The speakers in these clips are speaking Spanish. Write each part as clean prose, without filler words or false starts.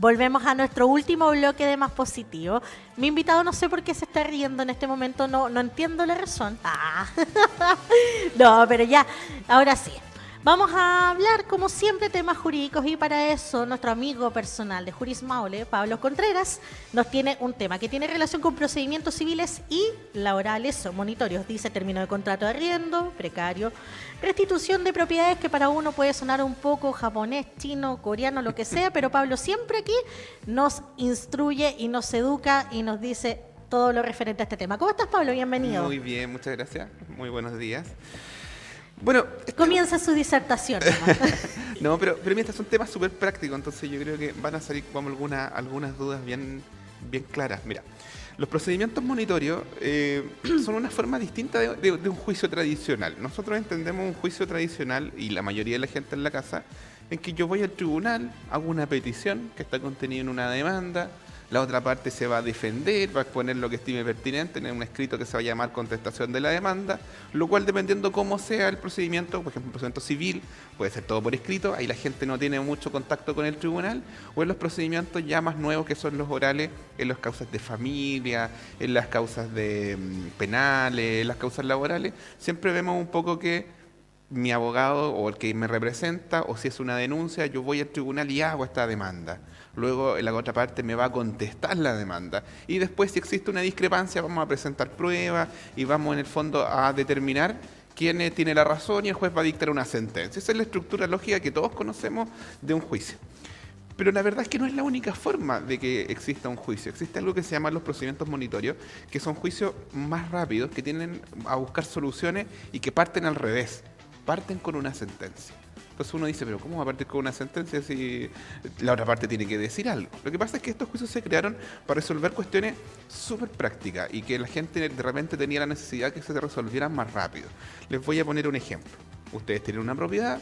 Volvemos a nuestro último bloque de Más Positivo. Mi invitado no sé por qué se está riendo en este momento, no entiendo la razón. No, pero ya, ahora sí. Vamos a hablar, como siempre, temas jurídicos y para eso nuestro amigo personal de Juris Maule, Pablo Contreras, nos tiene un tema que tiene relación con procedimientos civiles y laborales o monitorios. Dice término de contrato de arriendo, precario, restitución de propiedades, que para uno puede sonar un poco japonés, chino, coreano, lo que sea, pero Pablo siempre aquí nos instruye y nos educa y nos dice todo lo referente a este tema. ¿Cómo estás, Pablo? Bienvenido. Muy bien, muchas gracias. Muy buenos días. Bueno, comienza su disertación. No, pero mira, este es un tema súper práctico, entonces yo creo que van a salir como algunas dudas bien claras. Mira, los procedimientos monitorios son una forma distinta de un juicio tradicional. Nosotros entendemos un juicio tradicional, y la mayoría de la gente en la casa, en que yo voy al tribunal, hago una petición que está contenida en una demanda, la otra parte se va a defender, va a exponer lo que estime pertinente en un escrito que se va a llamar contestación de la demanda, lo cual, dependiendo cómo sea el procedimiento, por ejemplo, un procedimiento civil, puede ser todo por escrito, ahí la gente no tiene mucho contacto con el tribunal, o en los procedimientos ya más nuevos, que son los orales, en las causas de familia, en las causas de penales, en las causas laborales, siempre vemos un poco que mi abogado o el que me representa, o si es una denuncia, yo voy al tribunal y hago esta demanda. Luego la otra parte me va a contestar la demanda. Y después, si existe una discrepancia, vamos a presentar pruebas y vamos en el fondo a determinar quién tiene la razón, y el juez va a dictar una sentencia. Esa es la estructura lógica que todos conocemos de un juicio. Pero la verdad es que no es la única forma de que exista un juicio. Existe algo que se llama los procedimientos monitorios, que son juicios más rápidos, que tienden a buscar soluciones y que parten al revés. Parten con una sentencia. Entonces uno dice, pero ¿cómo va a partir con una sentencia si la otra parte tiene que decir algo? Lo que pasa es que estos juicios se crearon para resolver cuestiones súper prácticas y que la gente de repente tenía la necesidad que se resolvieran más rápido. Les voy a poner un ejemplo. Ustedes tienen una propiedad,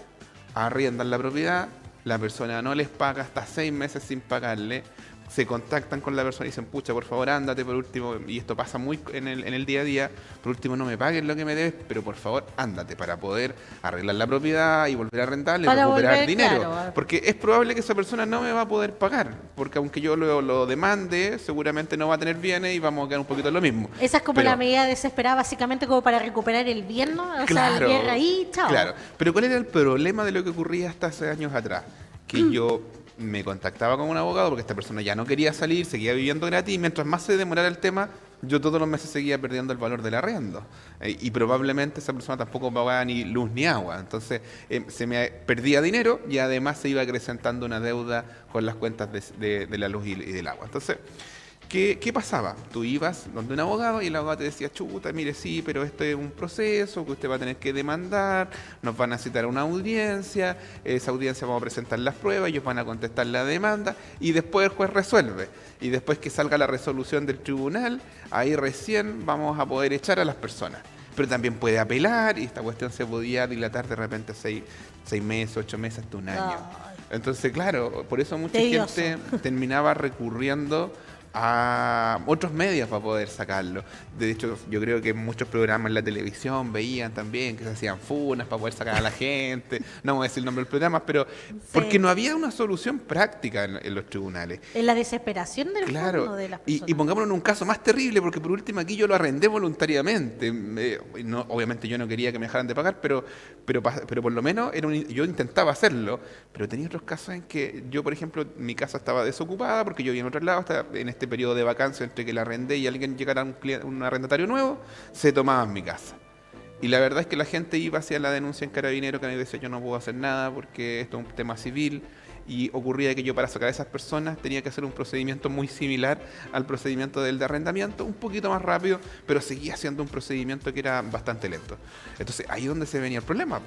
arriendan la propiedad, la persona no les paga hasta 6 meses sin pagarle, se contactan con la persona y dicen, pucha, por favor, ándate por último, y esto pasa muy en el día a día, por último no me paguen lo que me debes, pero por favor, ándate para poder arreglar la propiedad y volver a arrendarle, para recuperar volver, dinero. claro. Porque es probable que esa persona no me va a poder pagar, porque aunque yo lo demande, seguramente no va a tener bienes y vamos a quedar un poquito en lo mismo. Esa es como la medida desesperada, básicamente como para recuperar el bien, ¿no? O sea, el bien ahí, chao. Claro, pero ¿cuál era el problema de lo que ocurría hasta hace años atrás? Que yo me contactaba con un abogado porque esta persona ya no quería salir, seguía viviendo gratis, y mientras más se demorara el tema, yo todos los meses seguía perdiendo el valor del arriendo. Y probablemente esa persona tampoco pagaba ni luz ni agua. Entonces se me perdía dinero y además se iba acrecentando una deuda con las cuentas de la luz y del agua. Entonces, ¿qué pasaba? Tú ibas donde un abogado y el abogado te decía, chuta, mire, sí, pero esto es un proceso que usted va a tener que demandar, nos van a citar a una audiencia, esa audiencia vamos a presentar las pruebas, ellos van a contestar la demanda y después el juez resuelve. Y después que salga la resolución del tribunal, ahí recién vamos a poder echar a las personas. Pero también puede apelar y esta cuestión se podía dilatar de repente 6 meses, 8 meses, hasta un año. Entonces, claro, por eso mucha gente terminaba recurriendo a otros medios para poder sacarlo. De hecho, yo creo que muchos programas en la televisión veían también que se hacían funas para poder sacar a la gente. No voy a decir el nombre del programa, pero porque no había una solución práctica en los tribunales. En la desesperación del fondo de las personas. Y pongámonos en un caso más terrible, porque por último aquí yo lo arrendé voluntariamente. Obviamente yo no quería que me dejaran de pagar, pero por lo menos yo intentaba hacerlo. Pero tenía otros casos en que yo, por ejemplo, mi casa estaba desocupada porque yo vivía en otro lado, estaba en este periodo de vacancia entre que la arrendé y alguien llegara un arrendatario nuevo, se tomaba en mi casa. Y la verdad es que la gente iba hacia la denuncia en Carabinero, que a mí decía, yo no puedo hacer nada porque esto es un tema civil, y ocurría que yo, para sacar a esas personas, tenía que hacer un procedimiento muy similar al procedimiento del de arrendamiento, un poquito más rápido, pero seguía siendo un procedimiento que era bastante lento. Entonces ahí es donde se venía el problema.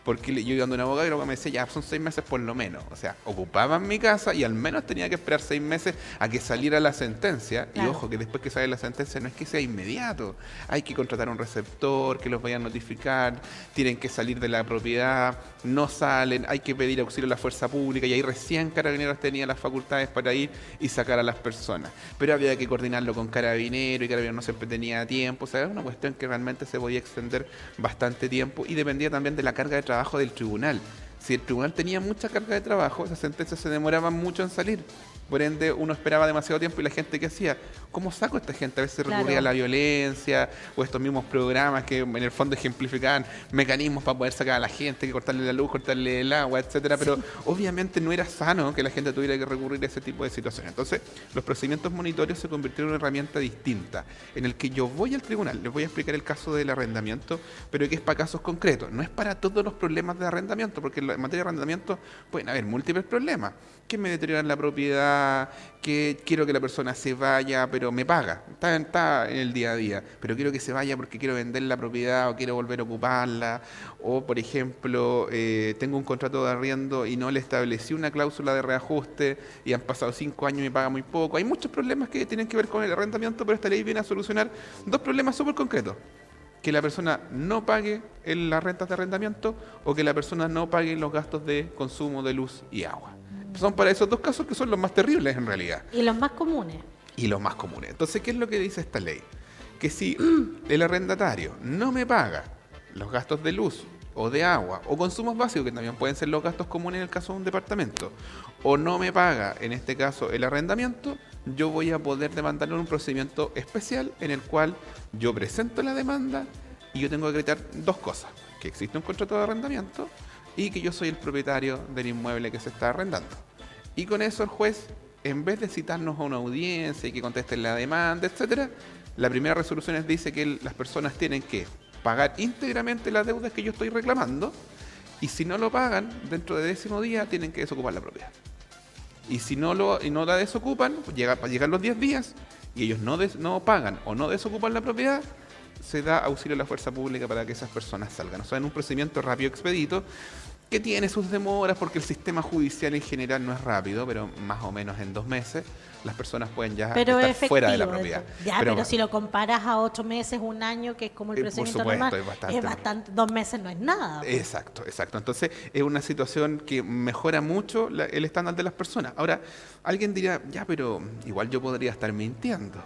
Porque yo iba a un abogado y luego me decía, ya son 6 meses por lo menos. O sea, ocupaban mi casa y al menos tenía que esperar 6 meses a que saliera la sentencia. Claro. Y ojo, que después que sale la sentencia no es que sea inmediato. Hay que contratar un receptor, que los vaya a notificar, tienen que salir de la propiedad, no salen, hay que pedir auxilio a la fuerza pública y ahí recién Carabineros tenía las facultades para ir y sacar a las personas. Pero había que coordinarlo con Carabineros y Carabineros no siempre tenía tiempo. O sea, era una cuestión que realmente se podía extender bastante tiempo y dependía también de la carga de trabajo del tribunal. Si el tribunal tenía mucha carga de trabajo, esas sentencias se demoraban mucho en salir. Por ende, uno esperaba demasiado tiempo y la gente, ¿qué hacía? ¿Cómo saco a esta gente? A veces Claro. recurría a la violencia o estos mismos programas que en el fondo ejemplificaban mecanismos para poder sacar a la gente, que cortarle la luz, cortarle el agua, etcétera. Pero obviamente no era sano que la gente tuviera que recurrir a ese tipo de situaciones. Entonces, los procedimientos monitorios se convirtieron en una herramienta distinta, en el que yo voy al tribunal, les voy a explicar el caso del arrendamiento, pero que es para casos concretos, no es para todos los problemas de arrendamiento, porque en materia de arrendamiento pueden haber múltiples problemas, que me deterioran la propiedad, que quiero que la persona se vaya, pero me paga, está en el día a día, pero quiero que se vaya porque quiero vender la propiedad o quiero volver a ocuparla, o por ejemplo, tengo un contrato de arriendo y no le establecí una cláusula de reajuste y han pasado 5 años y me paga muy poco. Hay muchos problemas que tienen que ver con el arrendamiento, pero esta ley viene a solucionar 2 problemas súper concretos: que la persona no pague las rentas de arrendamiento o que la persona no pague los gastos de consumo de luz y agua. Son para esos 2 casos que son los más terribles en realidad. Y los más comunes. Y los más comunes. Entonces, ¿qué es lo que dice esta ley? Que si el arrendatario no me paga los gastos de luz o de agua o consumos básicos, que también pueden ser los gastos comunes en el caso de un departamento, o no me paga, en este caso, el arrendamiento, yo voy a poder demandarlo en un procedimiento especial en el cual yo presento la demanda y yo tengo que acreditar 2 cosas: que existe un contrato de arrendamiento y que yo soy el propietario del inmueble que se está arrendando. Y con eso el juez, en vez de citarnos a una audiencia y que contesten la demanda, etcétera, la primera resolución dice que las personas tienen que pagar íntegramente las deudas que yo estoy reclamando, y si no lo pagan, dentro de 10º día tienen que desocupar la propiedad. Y si no la desocupan, llegan los 10 días y ellos no pagan o no desocupan la propiedad, se da auxilio a la fuerza pública para que esas personas salgan. O sea, en un procedimiento rápido, expedito, que tiene sus demoras porque el sistema judicial en general no es rápido, pero más o menos en 2 meses las personas pueden ya estar fuera de la propiedad. Pero si lo comparas a 8 meses, 1 año, que es como el procedimiento normal, es bastante, 2 meses no es nada. Exacto. Entonces es una situación que mejora mucho el estándar de las personas. Ahora, alguien dirá, ya, pero igual yo podría estar mintiendo.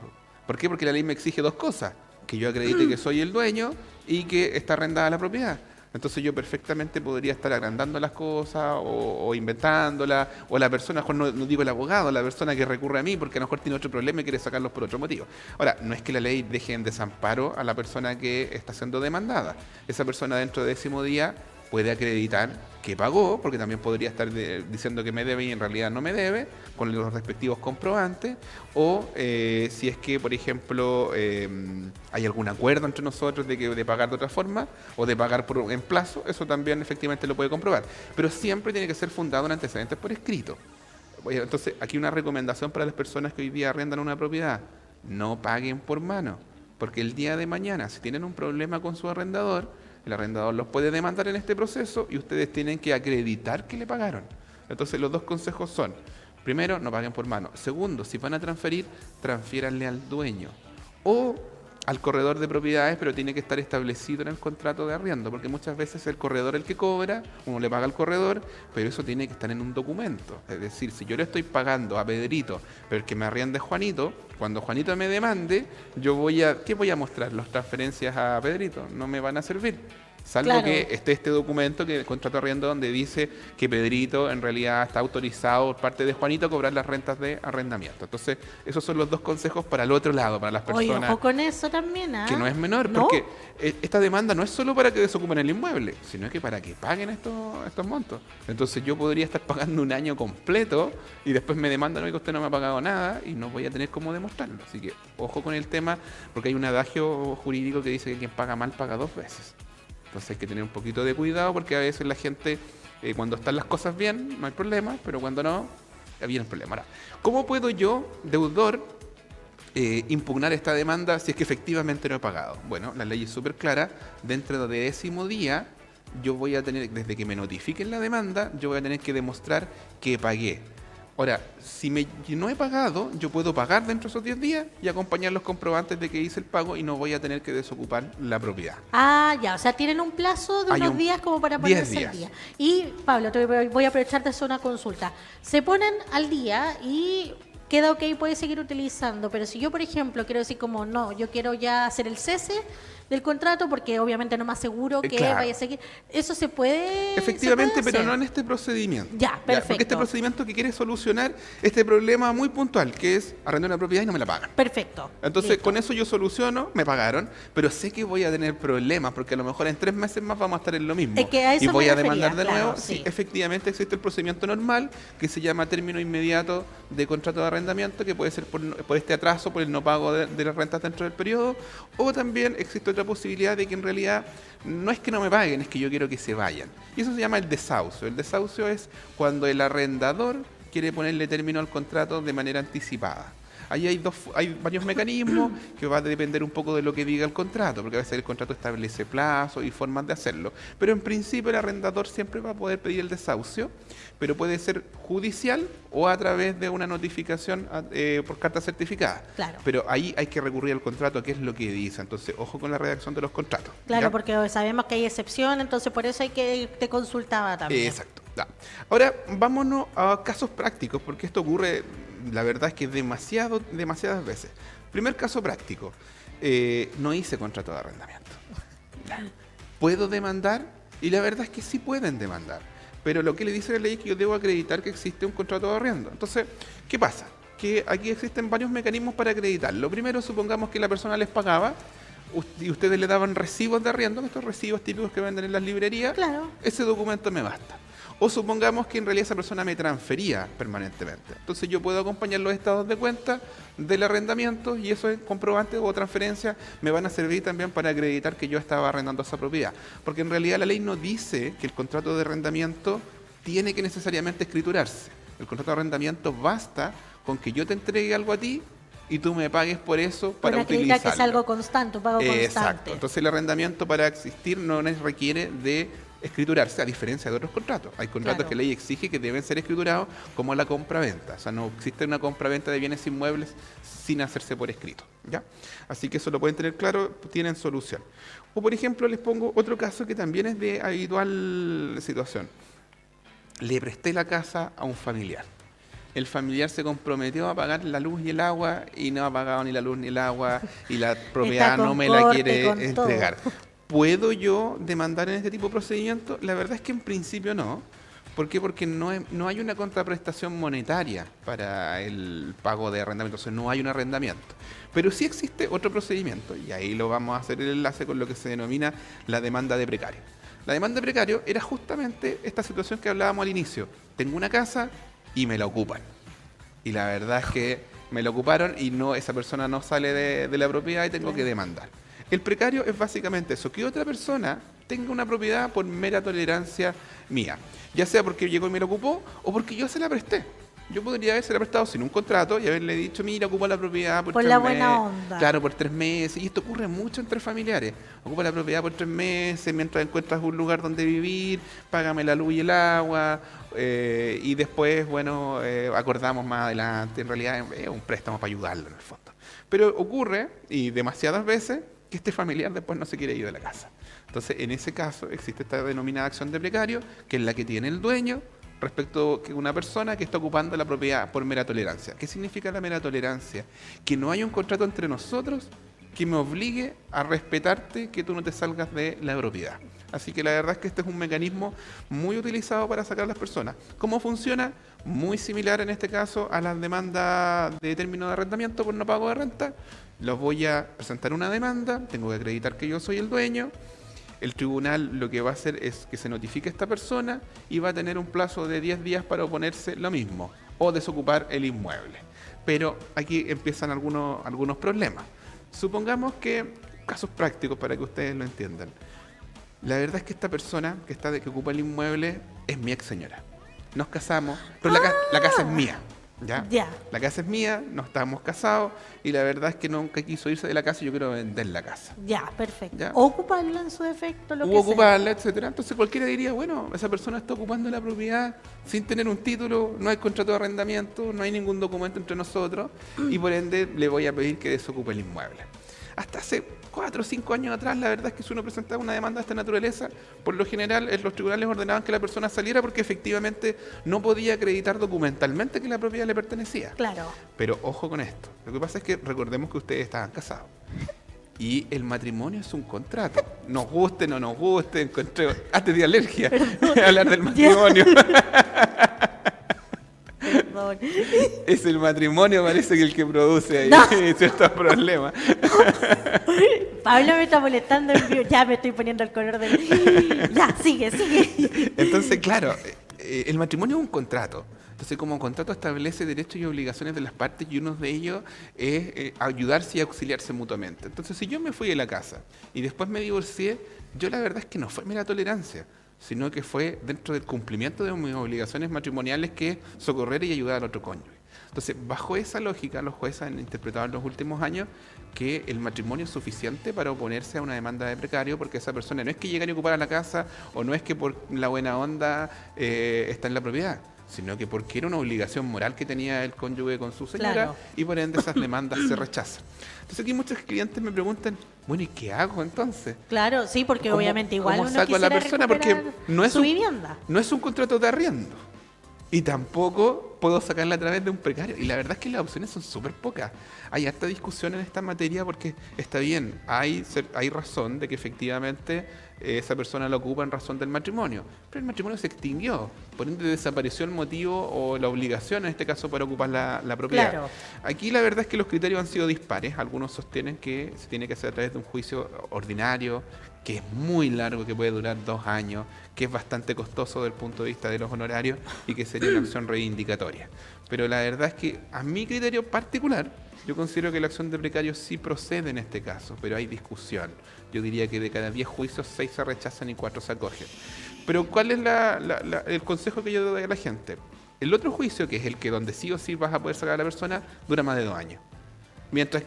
¿Por qué? Porque la ley me exige 2 cosas: que yo acredite que soy el dueño y que está arrendada la propiedad. Entonces yo perfectamente podría estar agrandando las cosas o inventándolas, o la persona, mejor no digo el abogado, la persona que recurre a mí porque a lo mejor tiene otro problema y quiere sacarlos por otro motivo. Ahora, no es que la ley deje en desamparo a la persona que está siendo demandada. Esa persona dentro de 10º día puede acreditar que pagó, porque también podría estar diciendo que me debe y en realidad no me debe, con los respectivos comprobantes, o si es que, por ejemplo, hay algún acuerdo entre nosotros de pagar de otra forma o de pagar en plazo, eso también efectivamente lo puede comprobar. Pero siempre tiene que ser fundado en antecedentes por escrito. Entonces, aquí una recomendación para las personas que hoy día arrendan una propiedad: no paguen por mano, porque el día de mañana, si tienen un problema con su arrendador, el arrendador los puede demandar en este proceso y ustedes tienen que acreditar que le pagaron. Entonces, los 2 consejos son: primero, no paguen por mano; segundo, si van a transferir, transfiéranle al dueño o al corredor de propiedades, pero tiene que estar establecido en el contrato de arriendo, porque muchas veces es el corredor el que cobra, uno le paga al corredor, pero eso tiene que estar en un documento. Es decir, si yo le estoy pagando a Pedrito, pero el que me arriende es Juanito, cuando Juanito me demande, ¿qué voy a mostrar? Las transferencias a Pedrito no me van a servir. Salvo que esté este documento, que el contrato de arriendo, donde dice que Pedrito en realidad está autorizado por parte de Juanito a cobrar las rentas de arrendamiento. Entonces, esos son los 2 consejos para el otro lado, para las personas. Oye, ojo con eso también, ¿eh? Que no es menor, ¿no? Porque esta demanda no es solo para que desocupen el inmueble, sino que para que paguen estos montos. Entonces, yo podría estar pagando un año completo y después me demandan: oye, que usted no me ha pagado nada, y no voy a tener cómo demostrarlo. Así que, ojo con el tema, porque hay un adagio jurídico que dice que quien paga mal paga 2 veces. Entonces hay que tener un poquito de cuidado, porque a veces la gente, cuando están las cosas bien, no hay problema, pero cuando no, viene el problema. Ahora, ¿cómo puedo yo, deudor, impugnar esta demanda si es que efectivamente no he pagado? Bueno, la ley es súper clara. Dentro de 10º día, yo voy a tener, desde que me notifiquen la demanda, yo voy a tener que demostrar que pagué. Ahora, si no he pagado, yo puedo pagar dentro de esos 10 días y acompañar los comprobantes de que hice el pago y no voy a tener que desocupar la propiedad. Ah, ya, o sea, tienen un plazo de unos días como para ponerse al día. Y, Pablo, voy a aprovechar de hacer una consulta. Se ponen al día y queda ok, puede seguir utilizando, pero si yo, por ejemplo, quiero decir como, no, yo quiero ya hacer el cese, del contrato, porque obviamente no más seguro que Claro. vaya a seguir. ¿Eso se puede Efectivamente, se puede pero hacer? no en este procedimiento. Ya, perfecto. Porque este procedimiento que quiere solucionar este problema muy puntual, que es arrendar una propiedad y no me la pagan. Perfecto. Entonces, Listo. con eso yo soluciono, me pagaron, pero sé que voy a tener problemas, porque a lo mejor en 3 meses más vamos a estar en lo mismo. Es que a eso y me voy a refería, demandar de claro, nuevo. sí. Sí, efectivamente existe el procedimiento normal, que se llama término inmediato de contrato de arrendamiento, que puede ser por este atraso, por el no pago de las rentas dentro del periodo, o también existe otra posibilidad de que en realidad no es que no me paguen, es que yo quiero que se vayan. Y eso se llama el desahucio. El desahucio es cuando el arrendador quiere ponerle término al contrato de manera anticipada. Ahí hay varios mecanismos que va a depender un poco de lo que diga el contrato, porque a veces el contrato establece plazos y formas de hacerlo. Pero en principio el arrendador siempre va a poder pedir el desahucio, pero puede ser judicial o a través de una notificación por carta certificada. Claro. Pero ahí hay que recurrir al contrato, que es lo que dice. Entonces, ojo con la redacción de los contratos. Claro, ¿ya? porque sabemos que hay excepción, entonces por eso hay que te consultaba también. Exacto. Ya. Ahora, vámonos a casos prácticos, porque esto ocurre, la verdad es que demasiadas veces. Primer caso práctico, no hice contrato de arrendamiento. ¿Puedo demandar? Y la verdad es que sí pueden demandar. Pero lo que le dice la ley es que yo debo acreditar que existe un contrato de arriendo. Entonces, ¿qué pasa? Que aquí existen varios mecanismos para acreditar. Lo primero, supongamos que la persona les pagaba y ustedes le daban recibos de arriendo, estos recibos típicos que venden en las librerías. Claro. Ese documento me basta. O supongamos que en realidad esa persona me transfería permanentemente. Entonces yo puedo acompañar los estados de cuenta del arrendamiento y esos comprobantes o transferencias me van a servir también para acreditar que yo estaba arrendando esa propiedad. Porque en realidad la ley no dice que el contrato de arrendamiento tiene que necesariamente escriturarse. El contrato de arrendamiento basta con que yo te entregue algo a ti y tú me pagues por eso para acreditar utilizarlo. que es algo constante, un pago constante. Exacto. Entonces el arrendamiento para existir no requiere de escriturarse, a diferencia de otros contratos. Hay contratos Claro. que la ley exige que deben ser escriturados, como la compraventa. O sea, no existe una compraventa de bienes inmuebles sin hacerse por escrito, ¿ya? Así que eso lo pueden tener claro, tienen solución. O por ejemplo, les pongo otro caso que también es de habitual situación. Le presté la casa a un familiar. El familiar se comprometió a pagar la luz y el agua y no ha pagado ni la luz ni el agua y la propiedad con no me la corte, quiere con entregar. todo. ¿Puedo yo demandar en este tipo de procedimiento? La verdad es que en principio no. ¿Por qué? Porque no hay una contraprestación monetaria para el pago de arrendamiento, o sea, no hay un arrendamiento. Pero sí existe otro procedimiento, y ahí lo vamos a hacer el enlace con lo que se denomina la demanda de precario. La demanda de precario era justamente esta situación que hablábamos al inicio. Tengo una casa y me la ocupan. Y la verdad es que me la ocuparon y esa persona no sale de la propiedad y tengo que demandar. El precario es básicamente eso, que otra persona tenga una propiedad por mera tolerancia mía. Ya sea porque llegó y me la ocupó o porque yo se la presté. Yo podría haberse la prestado sin un contrato y haberle dicho, mira, ocupa la propiedad por 3 la meses. buena onda. Claro, por 3 meses. Y esto ocurre mucho entre familiares. Ocupa la propiedad por 3 meses mientras encuentras un lugar donde vivir, págame la luz y el agua. Y después, bueno, acordamos más adelante. En realidad es un préstamo para ayudarlo en el fondo. Pero ocurre, y demasiadas veces, que este familiar después no se quiere ir de la casa. Entonces, en ese caso, existe esta denominada acción de precario, que es la que tiene el dueño respecto a una persona que está ocupando la propiedad por mera tolerancia. ¿Qué significa la mera tolerancia? Que no hay un contrato entre nosotros que me obligue a respetarte que tú no te salgas de la propiedad. Así que la verdad es que este es un mecanismo muy utilizado para sacar a las personas. ¿Cómo funciona? Muy similar en este caso a las demandas de término de arrendamiento por no pago de renta. Los voy a presentar una demanda, tengo que acreditar que yo soy el dueño. El tribunal lo que va a hacer es que se notifique a esta persona y va a tener un plazo de 10 días para oponerse lo mismo o desocupar el inmueble. Pero aquí empiezan algunos problemas. Supongamos que, casos prácticos para que ustedes lo entiendan. La verdad es que esta persona que ocupa el inmueble es mi ex señora. Nos casamos, pero la casa es mía. ¿Ya? Ya. La casa es mía, no estábamos casados y la verdad es que nunca quiso irse de la casa y yo quiero vender la casa. Ya, perfecto. Ya. O ocuparlo en su defecto, lo O que sea. ocuparla, etcétera. Entonces cualquiera diría, bueno, esa persona está ocupando la propiedad sin tener un título, no hay contrato de arrendamiento, no hay ningún documento entre nosotros y por ende le voy a pedir que desocupe el inmueble. Hasta hace 4 o 5 años atrás, la verdad es que si uno presentaba una demanda de esta naturaleza, por lo general los tribunales ordenaban que la persona saliera porque efectivamente no podía acreditar documentalmente que la propiedad le pertenecía. Claro. Pero ojo con esto. Lo que pasa es que recordemos que ustedes estaban casados. Y el matrimonio es un contrato. Nos guste, no nos guste, encontré... Te di alergia hablar del matrimonio. Perdón. Es el matrimonio, parece que el que produce ahí No. ciertos problemas. Pablo me está molestando en vivo. Ya me estoy poniendo el color del... Ya, sigue. Entonces, claro, el matrimonio es un contrato. Entonces, como contrato establece derechos y obligaciones de las partes y uno de ellos es ayudarse y auxiliarse mutuamente. Entonces, si yo me fui de la casa y después me divorcié, yo la verdad es que no fue mera tolerancia, sino que fue dentro del cumplimiento de mis obligaciones matrimoniales que es socorrer y ayudar al otro cónyuge. Entonces, bajo esa lógica, los jueces han interpretado en los últimos años que el matrimonio es suficiente para oponerse a una demanda de precario, porque esa persona no es que llegue a ocupar la casa o no es que por la buena onda está en la propiedad, sino que porque era una obligación moral que tenía el cónyuge con su señora, Claro. y por ende esas demandas se rechazan. Entonces aquí muchos clientes me preguntan, bueno, ¿y qué hago entonces? Claro, sí, porque ¿Cómo- obviamente igual cómo uno saco a la quisiera persona? Porque recuperar no es su un- vivienda. No es un contrato de arriendo. Y tampoco puedo sacarla a través de un precario. Y la verdad es que las opciones son súper pocas. Hay harta discusión en esta materia porque está bien, hay razón de que efectivamente esa persona la ocupa en razón del matrimonio. Pero el matrimonio se extinguió. Por ende desapareció el motivo o la obligación, en este caso, para ocupar la propiedad. Claro. Aquí la verdad es que los criterios han sido dispares. Algunos sostienen que se tiene que hacer a través de un juicio ordinario, que es muy largo, que puede durar 2 años, que es bastante costoso desde el punto de vista de los honorarios y que sería una acción reivindicatoria. Pero la verdad es que a mi criterio particular, yo considero que la acción de precario sí procede en este caso, pero hay discusión. Yo diría que de cada 10 juicios, 6 se rechazan y 4 se acogen. Pero ¿cuál es el consejo que yo doy a la gente? El otro juicio, que es el que donde sí o sí vas a poder sacar a la persona, dura más de 2 años.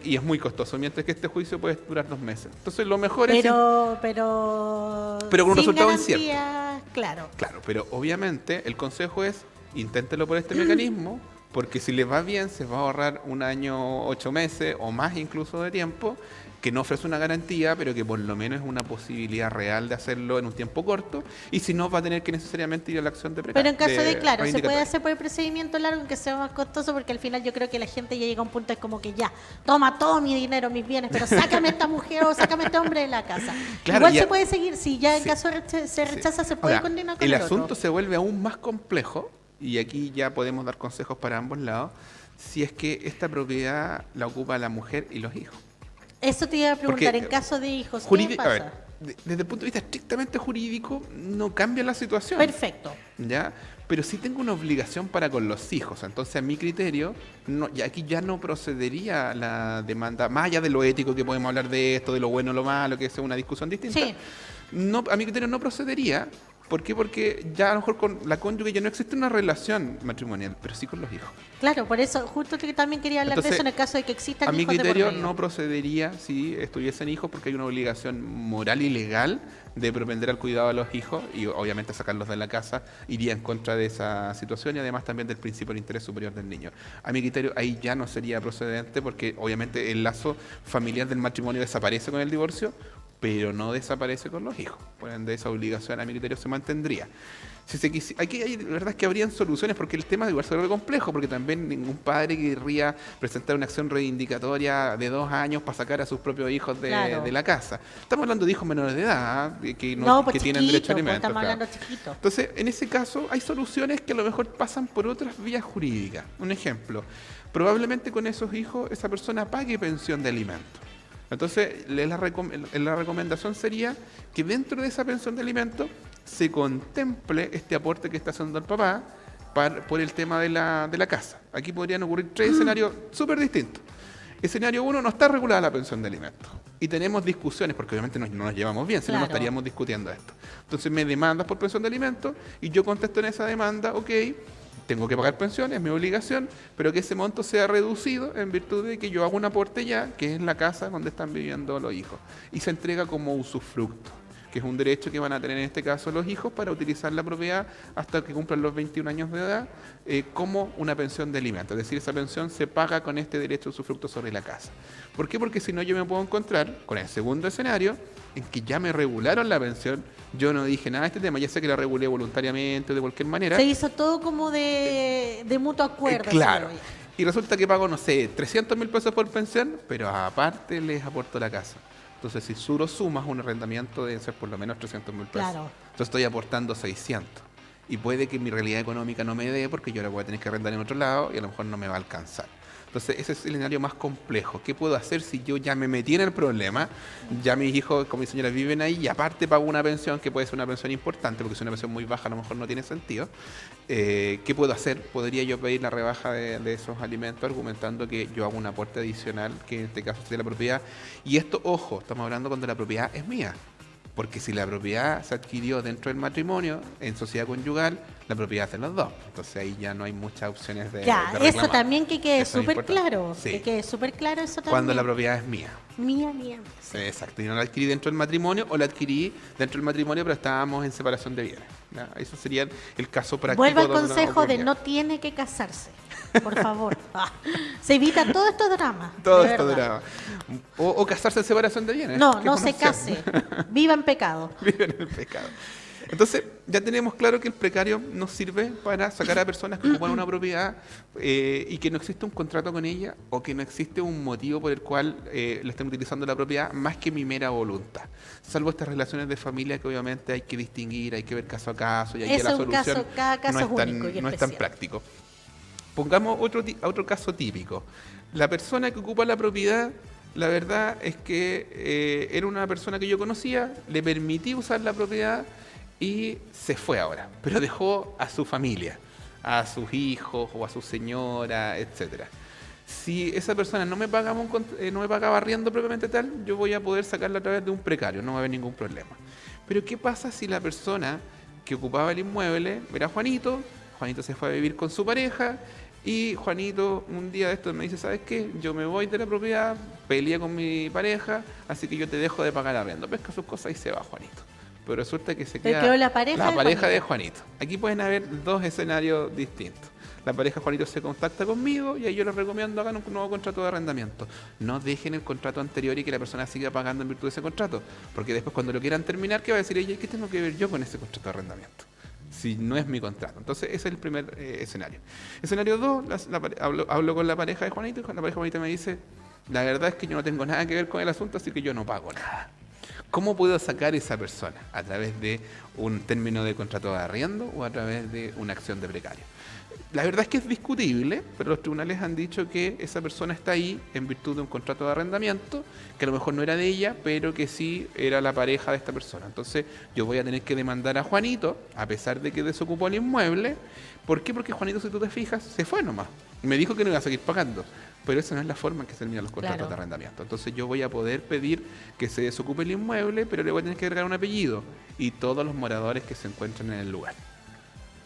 Y es muy costoso, mientras que este juicio puede durar 2 meses. Entonces lo mejor es... Pero Pero con un sin resultado garantía, claro. Claro, pero obviamente el consejo es inténtelo por este mecanismo, porque si le va bien se va a ahorrar 1 año, 8 meses o más incluso de tiempo, que no ofrece una garantía, pero que por lo menos es una posibilidad real de hacerlo en un tiempo corto, y si no va a tener que necesariamente ir a la acción de precario. Pero en caso de, claro, se puede reivindicatoria. hacer por el procedimiento largo, aunque sea más costoso, porque al final yo creo que la gente ya llega a un punto es como que ya, toma todo mi dinero, mis bienes, pero sácame esta mujer o sácame este hombre de la casa. Claro, Igual ya- se puede seguir, si ya en Sí. caso se rechaza, se puede Ahora, continuar con el el asunto otro. se vuelve aún más complejo, y aquí ya podemos dar consejos para ambos lados, si es que esta propiedad la ocupa la mujer y los hijos. Eso te iba a preguntar, Porque, en caso de hijos, ¿qué A pasa? ver, desde el punto de vista estrictamente jurídico, no cambia la situación. Perfecto. ¿Ya? Pero sí tengo una obligación para con los hijos. Entonces, a mi criterio, aquí ya no procedería la demanda, más allá de lo ético que podemos hablar de esto, de lo bueno o lo malo, que es una discusión distinta. Sí. No, a mi criterio no procedería. ¿Por qué? Porque ya a lo mejor con la cónyuge ya no existe una relación matrimonial, pero sí con los hijos. Claro, por eso, justo que también quería hablar de Entonces, eso en el caso de que existan A mi hijos de por criterio medio. no procedería si estuviesen hijos, porque hay una obligación moral y legal de propender al cuidado de los hijos y obviamente sacarlos de la casa iría en contra de esa situación y además también del principio del interés superior del niño. A mi criterio ahí ya no sería procedente porque obviamente el lazo familiar del matrimonio desaparece con el divorcio, pero no desaparece con los hijos. Por ende, esa obligación a mi criterio se mantendría. Aquí hay, la verdad es que habrían soluciones porque el tema igual se vuelve complejo, porque también ningún padre querría presentar una acción reivindicatoria de 2 años para sacar a sus propios hijos Claro. de la casa. Estamos hablando de hijos menores de edad, Pues que tienen derecho a chiquito, pues alimentos. estamos claro. hablando chiquito. Entonces, en ese caso, hay soluciones que a lo mejor pasan por otras vías jurídicas. Un ejemplo, probablemente con esos hijos esa persona pague pensión de alimentos. Entonces, la recomendación sería que dentro de esa pensión de alimentos se contemple este aporte que está haciendo el papá por el tema de la casa. Aquí podrían ocurrir 3 escenarios súper distintos. Escenario 1, no está regulada la pensión de alimentos. Y tenemos discusiones, porque obviamente no nos llevamos bien, si no, no Claro. estaríamos discutiendo esto. Entonces me demandas por pensión de alimentos y yo contesto en esa demanda, ok, tengo que pagar pensiones, es mi obligación, pero que ese monto sea reducido en virtud de que yo hago un aporte ya, que es la casa donde están viviendo los hijos. Y se entrega como usufructo, que es un derecho que van a tener en este caso los hijos para utilizar la propiedad hasta que cumplan los 21 años de edad como una pensión de alimentos. Es decir, esa pensión se paga con este derecho de usufructo sobre la casa. ¿Por qué? Porque si no yo me puedo encontrar con el segundo escenario en que ya me regularon la pensión, yo no dije nada de este tema, ya sé que la regulé voluntariamente o de cualquier manera. Se hizo todo como de mutuo acuerdo. Claro. así, Y resulta que pago, no sé, 300.000 pesos por pensión, pero aparte les aporto la casa. Entonces, si tú lo sumas, un arrendamiento debe ser por lo menos 300.000 pesos. Claro. Entonces, estoy aportando 600. Y puede que mi realidad económica no me dé porque yo la voy a tener que arrendar en otro lado y a lo mejor no me va a alcanzar. Entonces, ese es el escenario más complejo. ¿Qué puedo hacer si yo ya me metí en el problema? Ya mis hijos, como mi señora, viven ahí y aparte pago una pensión que puede ser una pensión importante porque si es una pensión muy baja a lo mejor no tiene sentido. ¿Qué puedo hacer? Podría yo pedir la rebaja de esos alimentos argumentando que yo hago un aporte adicional, que en este caso sería la propiedad. Y esto, ojo, estamos hablando cuando la propiedad es mía. Porque si la propiedad se adquirió dentro del matrimonio, en sociedad conyugal, la propiedad es de los dos. Entonces ahí ya no hay muchas opciones de reclamar. Eso también que quede Eso es súper importante. claro. Sí. Que quede súper claro eso también. Cuando la propiedad es mía. Mía. Sí, exacto. Y no la adquirí dentro del matrimonio o la adquirí dentro del matrimonio, pero estábamos en separación de bienes. ¿Ya? Eso sería el caso práctico. Vuelvo al donde consejo de ocurría. no tiene que casarse. Por favor. Se evita todo estos dramas. Todo de esto verdad. duraba. O casarse en separación de bienes. No, que es no una se opción. case. Viva en pecado. Viven en el pecado. Entonces, ya tenemos claro que el precario nos sirve para sacar a personas que ocupan una propiedad y que no existe un contrato con ella o que no existe un motivo por el cual la estén utilizando la propiedad más que mi mera voluntad. Salvo estas relaciones de familia que obviamente hay que distinguir, hay que ver caso a caso y ahí Ese la es un solución caso, cada caso no es es tan, único y no es tan especial. práctico. Pongamos otro caso típico. La persona que ocupa la propiedad, la verdad es que era una persona que yo conocía, le permití usar la propiedad y se fue ahora, pero dejó a su familia, a sus hijos o a su señora, etcétera. Si esa persona no me pagaba arriendo propiamente tal, yo voy a poder sacarla a través de un precario, no va a haber ningún problema. Pero ¿qué pasa si la persona que ocupaba el inmueble era Juanito? Juanito se fue a vivir con su pareja y Juanito un día de estos me dice, ¿sabes qué? Yo me voy de la propiedad, peleé con mi pareja, así que yo te dejo de pagar arriendo. Pesca sus cosas y se va Juanito. Pero resulta que se queda quedó la pareja de Juanito. Aquí pueden haber dos escenarios distintos. La pareja Juanito se contacta conmigo y ahí yo les recomiendo hagan un nuevo contrato de arrendamiento. No dejen el contrato anterior y que la persona siga pagando en virtud de ese contrato. Porque después cuando lo quieran terminar, ¿qué va a decir ella? ¿Qué tengo que ver yo con ese contrato de arrendamiento? Si no es mi contrato. Entonces ese es el primer escenario. Escenario 2, hablo con la pareja de Juanito y la pareja de Juanito me dice, la verdad es que yo no tengo nada que ver con el asunto, así que yo no pago nada. ¿Cómo puedo sacar a esa persona? ¿A través de un término de contrato de arriendo o a través de una acción de precario? La verdad es que es discutible, pero los tribunales han dicho que esa persona está ahí en virtud de un contrato de arrendamiento, que a lo mejor no era de ella, pero que sí era la pareja de esta persona. Entonces yo voy a tener que demandar a Juanito, a pesar de que desocupó el inmueble. ¿Por qué? Porque Juanito, si tú te fijas, se fue nomás. Y me dijo que no iba a seguir pagando. Pero esa no es la forma en que se terminan los contratos de arrendamiento. Entonces yo voy a poder pedir que se desocupe el inmueble, pero le voy a tener que agregar un apellido y todos los moradores que se encuentren en el lugar.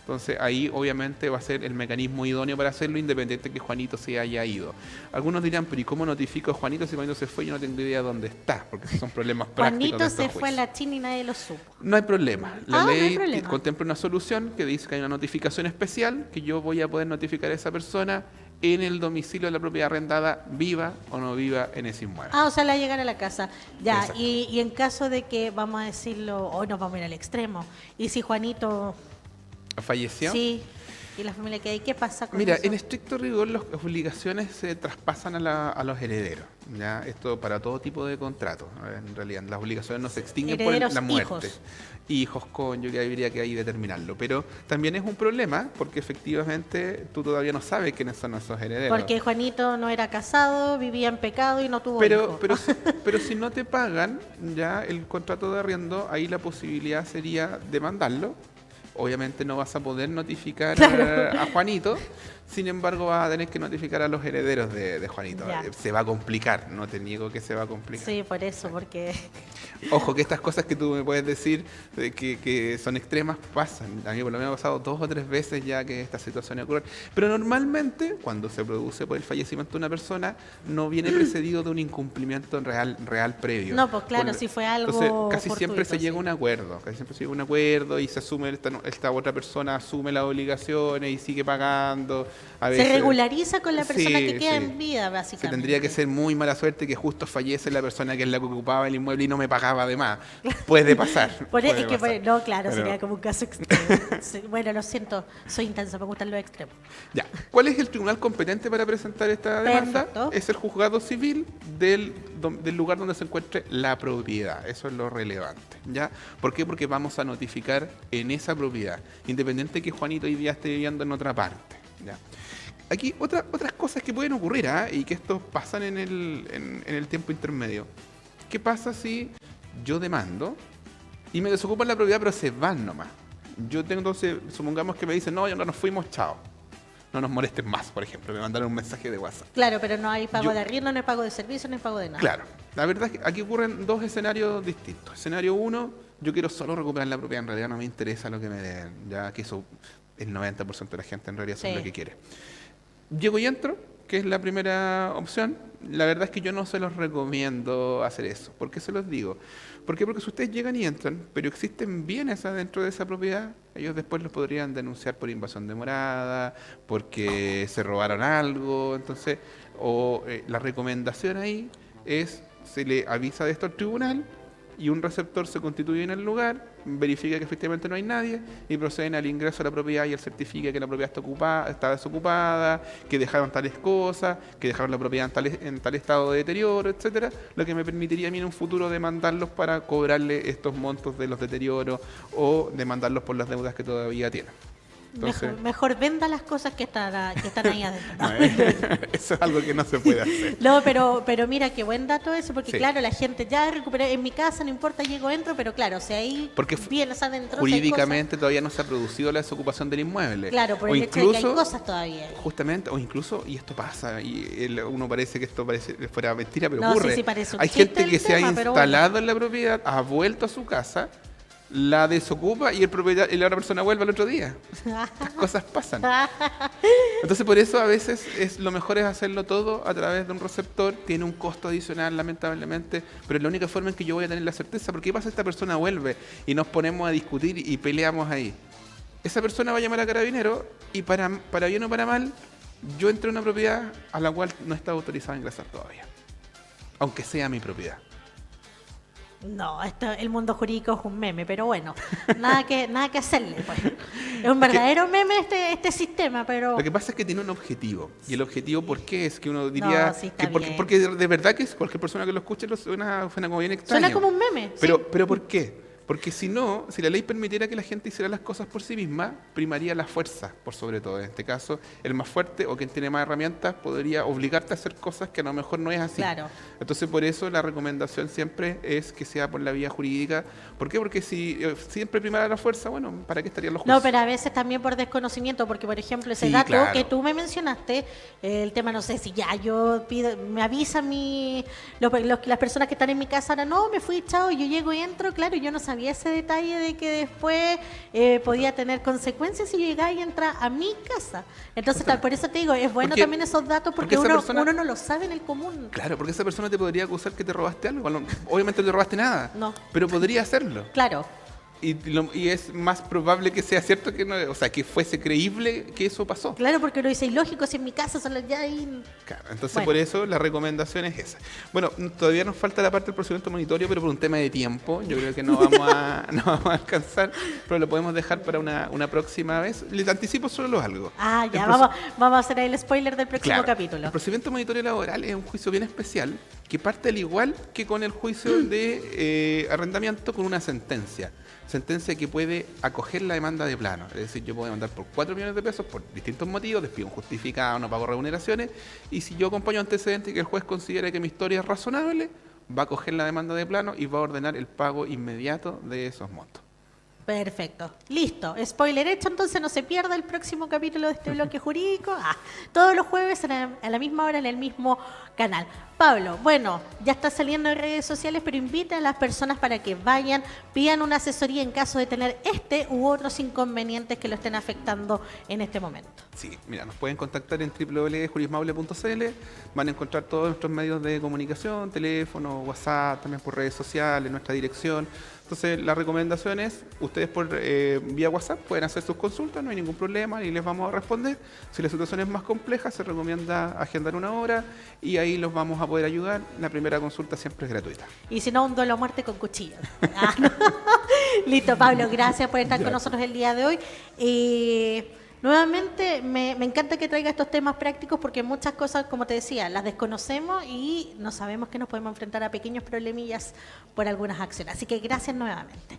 Entonces ahí obviamente va a ser el mecanismo idóneo para hacerlo, independiente de que Juanito se haya ido. Algunos dirán, pero ¿y cómo notifico a Juanito si Juanito se fue? Yo no tengo idea de dónde está, porque esos son problemas prácticos. Juanito se fue a la China y nadie lo supo. No hay problema. La no hay ley problema. contempla una solución que dice que hay una notificación especial, que yo voy a poder notificar a esa persona en el domicilio de la propiedad arrendada, viva o no viva en ese inmueble. O sea, la llegar a la casa. Ya, Exacto. y en caso de que, vamos a decirlo, hoy nos vamos a ir al extremo, y si Juanito... ¿Falleció? Sí, y la familia que hay, ¿qué pasa con Mira, eso? en estricto rigor las obligaciones se traspasan a los herederos. ¿Ya? Esto para todo tipo de contratos. En realidad, las obligaciones no se extinguen Herederos, por la muerte. hijos. Hijos, cónyuge, habría que ahí determinarlo. Pero también es un problema porque efectivamente tú todavía no sabes quiénes son esos herederos. Porque Juanito no era casado, vivía en pecado y no tuvo Pero, hijos. pero si no te pagan ya el contrato de arriendo, ahí la posibilidad sería demandarlo. Obviamente no vas a poder notificar a Juanito, sin embargo vas a tener que notificar a los herederos de Juanito. Ya. Se va a complicar, no te niego que se va a complicar. Sí, por eso, porque... Ojo, que estas cosas que tú me puedes decir que son extremas pasan. A mí por lo menos ha pasado 2 o 3 veces ya que esta situación ocurre. Pero normalmente, cuando se produce por el fallecimiento de una persona, no viene precedido de un incumplimiento real previo. No, pues claro, si fue algo Entonces, casi siempre se fortuito, llega a sí. un acuerdo. Casi siempre se llega a un acuerdo y se asume, esta otra persona asume las obligaciones y sigue pagando a Se veces regulariza con la persona sí, que queda sí. en vida, Se básicamente. tendría que ser muy mala suerte que justo fallece la persona que es la que ocupaba el inmueble y no me pagaba de más. Puede pasar. Es que, pasar. no, claro, Pero- sería como un caso extremo. Sí, bueno, lo siento, soy intensa, me gustan los extremos. Ya. ¿Cuál es el tribunal competente para presentar esta demanda? Perfecto. Es el juzgado civil del lugar donde se encuentre la propiedad. Eso es lo relevante. ¿Ya? ¿Por qué? Porque vamos a notificar en esa propiedad, independiente que Juanito hoy día esté viviendo en otra parte. ¿Ya? Aquí otras cosas que pueden ocurrir y que estos pasan en el tiempo intermedio. ¿Qué pasa si yo demando y me desocupan la propiedad pero se van nomás? Yo tengo entonces, supongamos que me dicen, no, ya no nos fuimos, chao. No nos molesten más, por ejemplo. Me mandaron un mensaje de WhatsApp. Claro, pero no hay pago Yo- de arriendo, no hay pago de servicio, no hay pago de nada. Claro, la verdad es que aquí ocurren dos escenarios distintos. Escenario uno, yo quiero solo recuperar la propiedad, en realidad no me interesa lo que me den, ya que eso el 90% de la gente en realidad Sí. es lo que quiere. Llego y entro, que es la primera opción. La verdad es que yo no se los recomiendo hacer eso. ¿Por qué se los digo? ¿Por qué? Porque si ustedes llegan y entran, pero existen bienes adentro de esa propiedad, ellos después los podrían denunciar por invasión de morada, porque se robaron algo. Entonces, la recomendación ahí es, se le avisa de esto al tribunal y un receptor se constituye en el lugar, verifica que efectivamente no hay nadie y proceden al ingreso a la propiedad y él certifica que la propiedad está desocupada, que dejaron tales cosas, que dejaron la propiedad en tal estado de deterioro, etcétera, lo que me permitiría a mí en un futuro demandarlos para cobrarle estos montos de los deterioros o demandarlos por las deudas que todavía tienen. Entonces, Mejor venda las cosas que están ahí adentro. no, eso es algo que no se puede hacer. No, pero mira, qué buen dato ese, porque Sí. claro, la gente ya recuperé en mi casa, no importa, llego, entro, pero claro, si ahí Porque vienes adentro, si hay jurídicamente todavía no se ha producido la desocupación del inmueble. cosas, claro, por O el hecho de que hay cosas todavía ahí. Justamente, o incluso, y esto pasa, uno parece que esto parece fuera mentira, pero No, ocurre. sí, parece un Hay chiste gente el que se ha tema, pero instalado en la propiedad, ha vuelto a su casa, la desocupa y y la otra persona vuelve al otro día. Estas cosas pasan. Entonces, por eso a veces lo mejor es hacerlo todo a través de un receptor. Tiene un costo adicional, lamentablemente, pero es la única forma en que yo voy a tener la certeza. Porque ¿qué pasa si esta persona vuelve y nos ponemos a discutir y peleamos ahí? Esa persona va a llamar a Carabinero y para bien o para mal, yo entré a una propiedad a la cual no estaba autorizado a ingresar todavía. Aunque sea mi propiedad. No, el mundo jurídico es un meme, pero bueno, nada que hacerle, pues. Es un verdadero meme este sistema, pero Lo que pasa es que tiene un objetivo. Y el objetivo, ¿por qué? Es que uno diría... No, sí, está que bien. porque de verdad que cualquier persona que lo escuche suena como bien extraño. suena como un meme. Pero, sí. pero ¿por qué? Porque si no, si la ley permitiera que la gente hiciera las cosas por sí misma, primaría la fuerza, por sobre todo. En este caso, el más fuerte o quien tiene más herramientas podría obligarte a hacer cosas que a lo mejor no es así. Claro. Entonces, por eso la recomendación siempre es que sea por la vía jurídica. ¿Por qué? Porque si siempre primara la fuerza, bueno, ¿para qué estarían los jueces? No, pero a veces también por desconocimiento, porque por ejemplo ese Sí, dato claro. que tú me mencionaste, el tema, no sé, si ya yo pido, me avisan las personas que están en mi casa, ahora no, me fui, chao, yo llego y entro, claro, yo no sabía ese detalle de que después podía tener consecuencias si yo llegaba y entraba a mi casa. Entonces, por eso te digo, es bueno Porque- también esos datos porque porque esa uno, persona- uno no lo sabe en el común. Claro, porque esa persona te podría acusar que te robaste algo. Obviamente no te robaste nada, No. pero podría hacerlo. Claro. Y es más probable que sea cierto que no, o sea, que fuese creíble que eso pasó. Claro, porque uno dice, ilógico, si en mi casa son las ya ahí. Claro, entonces Bueno. por eso la recomendación es esa. Bueno, todavía nos falta la parte del procedimiento monitorio, pero por un tema de tiempo, yo creo que no vamos a, no vamos a alcanzar, pero lo podemos dejar para una próxima vez. Les anticipo solo algo. Ah, ya, El vamos a hacer el spoiler del próximo Claro, capítulo. El procedimiento monitorio laboral es un juicio bien especial que parte al igual que con el juicio de arrendamiento con una sentencia. Sentencia que puede acoger la demanda de plano. Es decir, yo puedo demandar por 4 millones de pesos por distintos motivos, despido injustificado, no pago remuneraciones, y si yo acompaño antecedentes y que el juez considere que mi historia es razonable, va a acoger la demanda de plano y va a ordenar el pago inmediato de esos montos. Perfecto. Listo. Spoiler hecho, entonces no se pierda el próximo capítulo de este bloque jurídico. Todos los jueves a la misma hora en el mismo canal. Pablo, bueno, ya está saliendo en redes sociales, pero invita a las personas para que vayan, pidan una asesoría en caso de tener este u otros inconvenientes que lo estén afectando en este momento. Sí, mira, nos pueden contactar en www.jurismaule.cl, van a encontrar todos nuestros medios de comunicación, teléfono, WhatsApp, también por redes sociales, nuestra dirección. Entonces, la recomendación es, ustedes por vía WhatsApp pueden hacer sus consultas, no hay ningún problema y les vamos a responder. Si la situación es más compleja, se recomienda agendar una hora y ahí los vamos a poder ayudar. La primera consulta siempre es gratuita. Y si no, un duelo a muerte con cuchillo. Ah, no. Listo, Pablo, gracias por estar con nosotros el día de hoy. Nuevamente, me encanta que traiga estos temas prácticos porque muchas cosas, como te decía, las desconocemos y no sabemos que nos podemos enfrentar a pequeños problemillas por algunas acciones. Así que gracias nuevamente.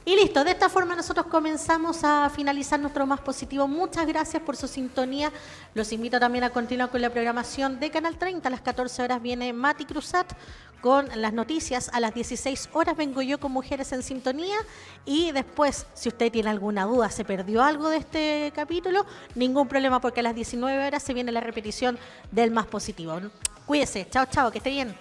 Y listo, de esta forma nosotros comenzamos a finalizar nuestro Más Positivo. Muchas gracias por su sintonía. Los invito también a continuar con la programación de Canal 30. A las 14 horas viene Mati Cruzat con las noticias. A las 16 horas vengo yo con Mujeres en Sintonía. Y después, si usted tiene alguna duda, se perdió algo de este capítulo, ningún problema porque a las 19 horas se viene la repetición del Más Positivo. Cuídese, chao, chao, que esté bien.